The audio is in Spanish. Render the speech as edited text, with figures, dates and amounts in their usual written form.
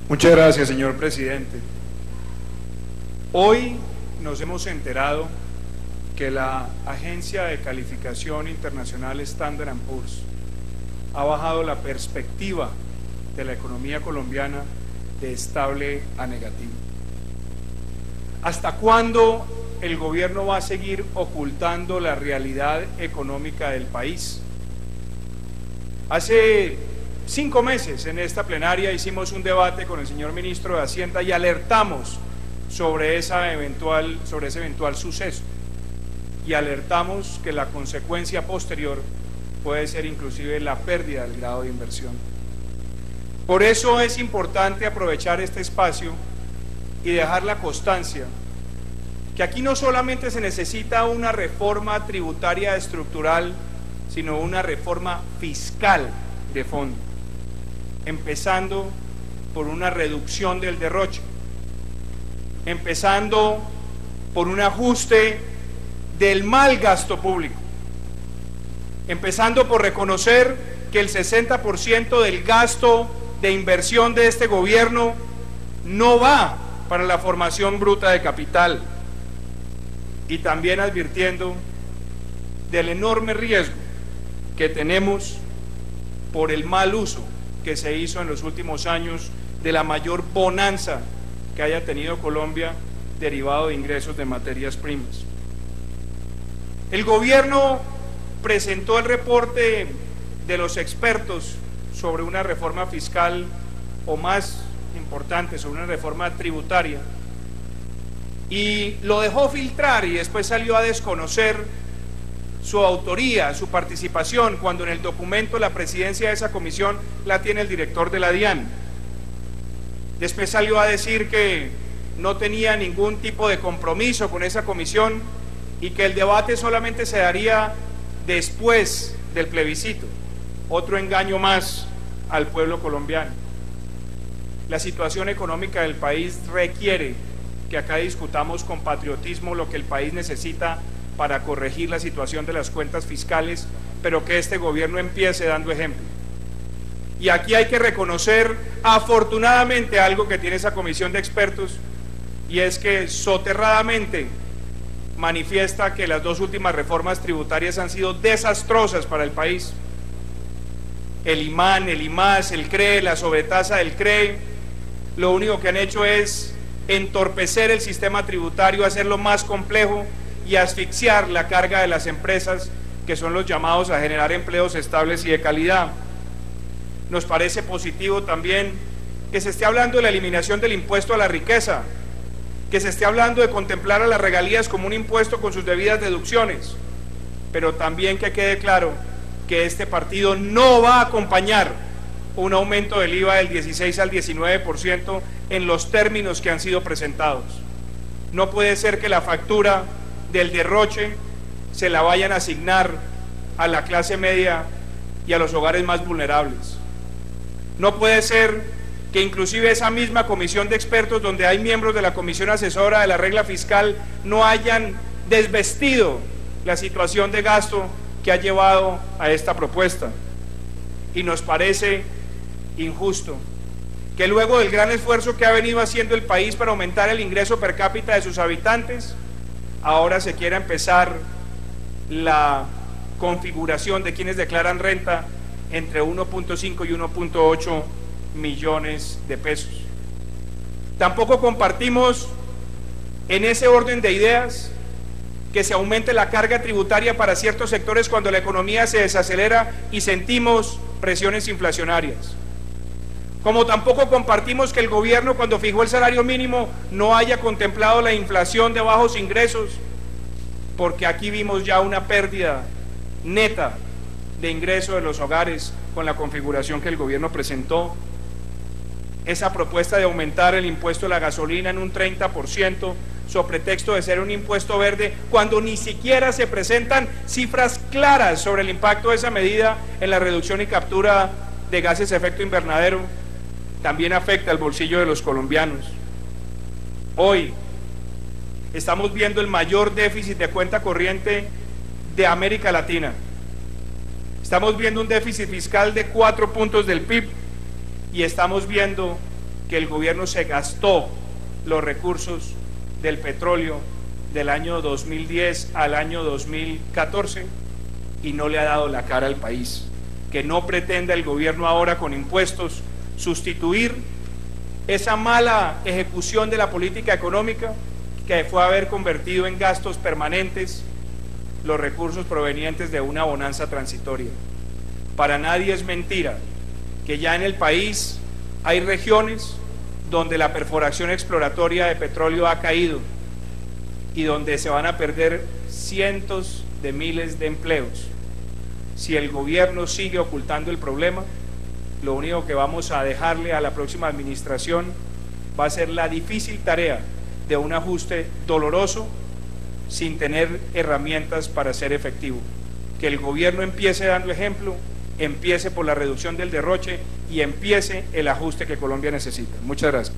Muchas gracias, señor presidente. Hoy nos hemos enterado que la agencia de calificación internacional Standard & Poor's ha bajado la perspectiva de la economía colombiana de estable a negativo. ¿Hasta cuándo el gobierno va a seguir ocultando la realidad económica del país? Hace 5 meses en esta plenaria hicimos un debate con el señor ministro de Hacienda y alertamos sobre ese eventual suceso y alertamos que la consecuencia posterior puede ser inclusive la pérdida del grado de inversión. Por eso es importante aprovechar este espacio y dejar la constancia que aquí no solamente se necesita una reforma tributaria estructural, sino una reforma fiscal de fondo, empezando por una reducción del derroche, empezando por un ajuste del mal gasto público, empezando por reconocer que el 60% del gasto de inversión de este gobierno no va para la formación bruta de capital, y también advirtiendo del enorme riesgo que tenemos por el mal uso que se hizo en los últimos años de la mayor bonanza que haya tenido Colombia derivado de ingresos de materias primas. El gobierno presentó el reporte de los expertos sobre una reforma fiscal, o más importante, sobre una reforma tributaria, y lo dejó filtrar y después salió a desconocer su autoría, su participación, cuando en el documento la presidencia de esa comisión la tiene el director de la DIAN. Después salió a decir que no tenía ningún tipo de compromiso con esa comisión y que el debate solamente se daría después del plebiscito. Otro engaño más al pueblo colombiano. La situación económica del país requiere que acá discutamos con patriotismo lo que el país necesita para corregir la situación de las cuentas fiscales, pero que este gobierno empiece dando ejemplo. Y aquí hay que reconocer afortunadamente algo que tiene esa comisión de expertos, y es que soterradamente manifiesta que las 2 últimas reformas tributarias han sido desastrosas para el país. El IMAN, el IMAS, el CRE, la sobretasa del CRE, lo único que han hecho es entorpecer el sistema tributario, hacerlo más complejo y asfixiar la carga de las empresas, que son los llamados a generar empleos estables y de calidad. Nos parece positivo también que se esté hablando de la eliminación del impuesto a la riqueza, que se esté hablando de contemplar a las regalías como un impuesto con sus debidas deducciones, pero también que quede claro que este partido no va a acompañar un aumento del IVA del 16 al 19% en los términos que han sido presentados. No puede ser que la factura del derroche se la vayan a asignar a la clase media y a los hogares más vulnerables. No puede ser que inclusive esa misma comisión de expertos, donde hay miembros de la comisión asesora de la regla fiscal, no hayan desvestido la situación de gasto que ha llevado a esta propuesta. Y nos parece injusto que luego del gran esfuerzo que ha venido haciendo el país para aumentar el ingreso per cápita de sus habitantes, ahora se quiera empezar la configuración de quienes declaran renta entre 1.5 y 1.8 millones de pesos. Tampoco compartimos en ese orden de ideas que se aumente la carga tributaria para ciertos sectores cuando la economía se desacelera y sentimos presiones inflacionarias. Como tampoco compartimos que el gobierno, cuando fijó el salario mínimo, no haya contemplado la inflación de bajos ingresos, porque aquí vimos ya una pérdida neta de ingreso de los hogares con la configuración que el gobierno presentó. Esa propuesta de aumentar el impuesto a la gasolina en un 30%, sobre pretexto de ser un impuesto verde, cuando ni siquiera se presentan cifras claras sobre el impacto de esa medida en la reducción y captura de gases de efecto invernadero, también afecta al bolsillo de los colombianos. Hoy estamos viendo el mayor déficit de cuenta corriente de América Latina. Estamos viendo un déficit fiscal de 4 puntos del PIB y estamos viendo que el gobierno se gastó los recursos del petróleo del año 2010 al año 2014 y no le ha dado la cara al país. Que no pretenda el gobierno ahora con impuestos sustituir esa mala ejecución de la política económica que fue haber convertido en gastos permanentes los recursos provenientes de una bonanza transitoria. Para nadie es mentira que ya en el país hay regiones donde la perforación exploratoria de petróleo ha caído y donde se van a perder cientos de miles de empleos. Si el gobierno sigue ocultando el problema, lo único que vamos a dejarle a la próxima administración va a ser la difícil tarea de un ajuste doloroso sin tener herramientas para ser efectivo. Que el gobierno empiece dando ejemplo, empiece por la reducción del derroche y empiece el ajuste que Colombia necesita. Muchas gracias.